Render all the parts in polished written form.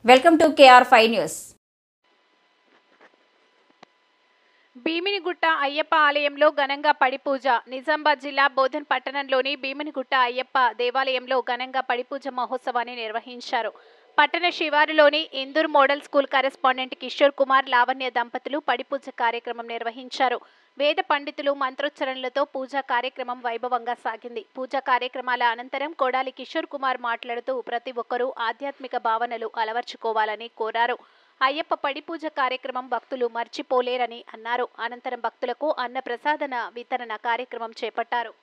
Welcome to KR5 news. Bhiminigutta Ayyappa ఆలయంలో ఘనంగా పడిపూజ. నిజామాబాద్ జిల్లా బోధన్ పట్టణంలోని భీమినిగుట్ట అయ్యప్ప దేవాలయంలో ఘనంగా పడిపూజ మహోత్సవాన్ని నిర్వహించారు. పట్టణ శివారులోని Indur model school correspondent Kishore Kumar Lavanya దంపతులు పడిపూజ కార్యక్రమం నిర్వహించారు. వేద పండితులు మంత్రోచ్చరణలతో పూజా కార్యక్రమం వైభవంగా సాగింది. పూజా కార్యక్రమాల అనంతరం కొడాలి కిషోర్ కుమార్ మాట్లాడుతూ ప్రతి ఒక్కరూ ఆధ్యాత్మిక భావనలు అలవర్చుకోవాలని కోరారు. అయ్యప్ప పడిపూజ కార్యక్రమం భక్తులు మర్చిపోలేరని అన్నారు. అనంతరం భక్తులకు అన్న ప్రసాదన వితరణ కార్యక్రమం చేపట్టారు.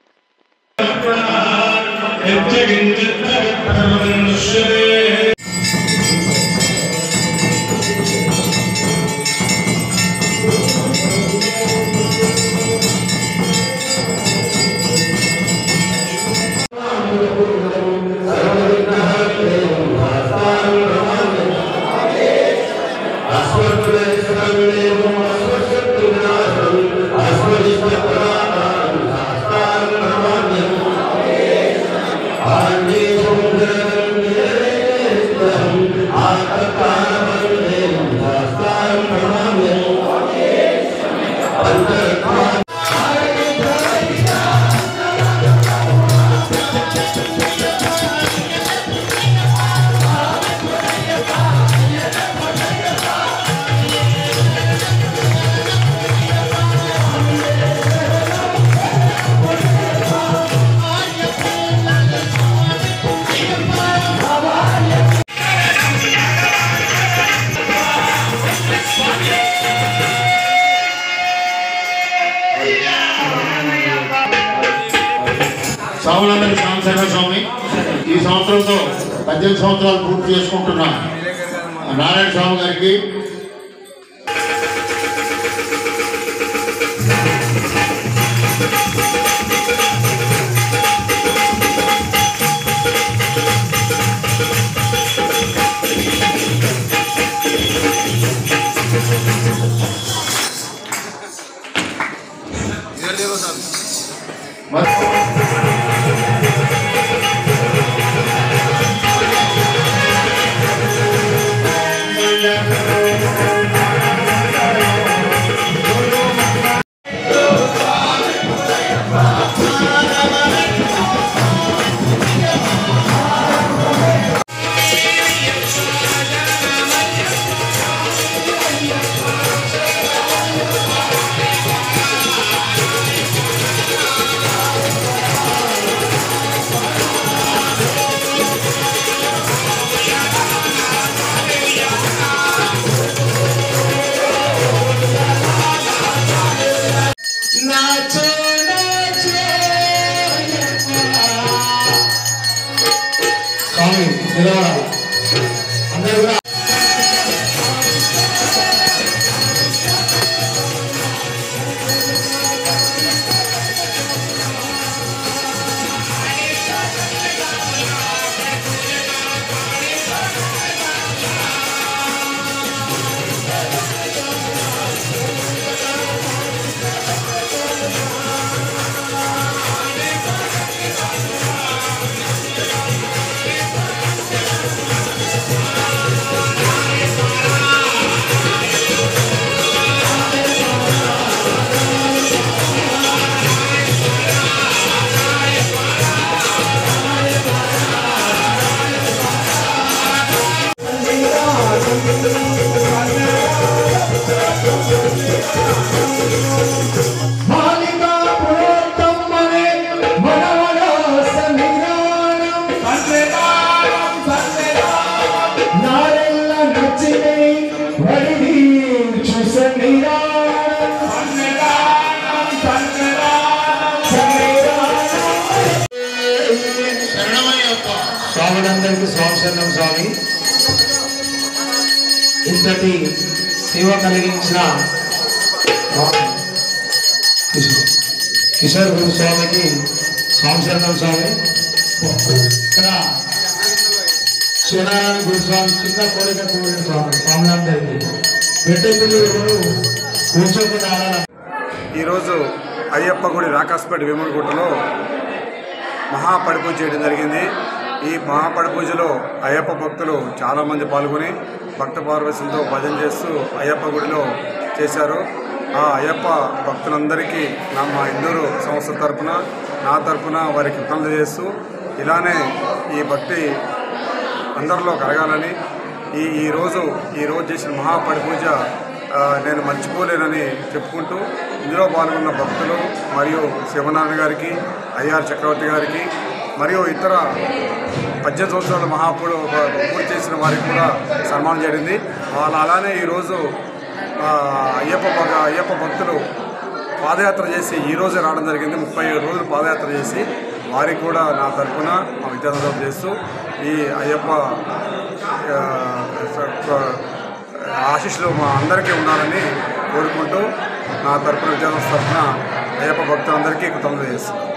సావులందరి సాంశంకర స్వామి ఈ సంవత్సరంతో 18 సంవత్సరాలు పూర్తి చేసుకుంటున్న నారాయణ స్వామి గారికి స్వాములందరికీ స్వామిశరణం స్వామి. ఇంతటి సేవ కలిగించిన కిషోర్ గురు స్వామికి స్వామిశరణం స్వామి. ఇక్కడ శివనారాయణ గురుస్వామి చిన్న కోరిక కోరిన స్వామి స్వాములందరికీ పెట్టే పిల్లలు కూర్చోకుండా. ఈరోజు అయ్యప్ప గుడి రాకాస్పేట వేములగుట్టలో మహాపడిపూజ చేయడం జరిగింది. ఈ మహాపడి పూజలో అయ్యప్ప భక్తులు చాలామంది పాల్గొని భక్త పార్వశంతో భజన చేస్తూ అయ్యప్ప గుడిలో చేశారు. ఆ అయ్యప్ప భక్తులందరికీ మా ఇందూరు సంస్థ తరఫున నా తరఫున వారికి కృతజ్ఞతలు చేస్తూ ఇలానే ఈ భక్తి అందరిలో కలగాలని ఈరోజు చేసిన మహాపడి పూజ నేను మర్చిపోలేనని చెప్పుకుంటూ ఇందులో పాల్గొన్న భక్తులు మరియు శివనారాయణ గారికి, అయ్యార్ చక్రవర్తి గారికి మరియు ఇతర 18 సంవత్సరాల పూర్తి చేసిన వారికి కూడా సన్మానం జరిగింది. వాళ్ళు అలానే ఈరోజు అయ్యప్ప భక్తులు పాదయాత్ర చేసి ఈరోజే రావడం జరిగింది. 37 రోజులు పాదయాత్ర చేసి వారికి కూడా నా తరఫున మా విద్యార్థులు చేస్తూ ఈ అయ్యప్ప ఆశీస్సులు మా అందరికీ ఉండాలని కోరుకుంటూ నా తరఫున విద్యార్థుల తరఫున అయ్యప్ప భక్తులందరికీ కృతజ్ఞతలు చేస్తున్నాను.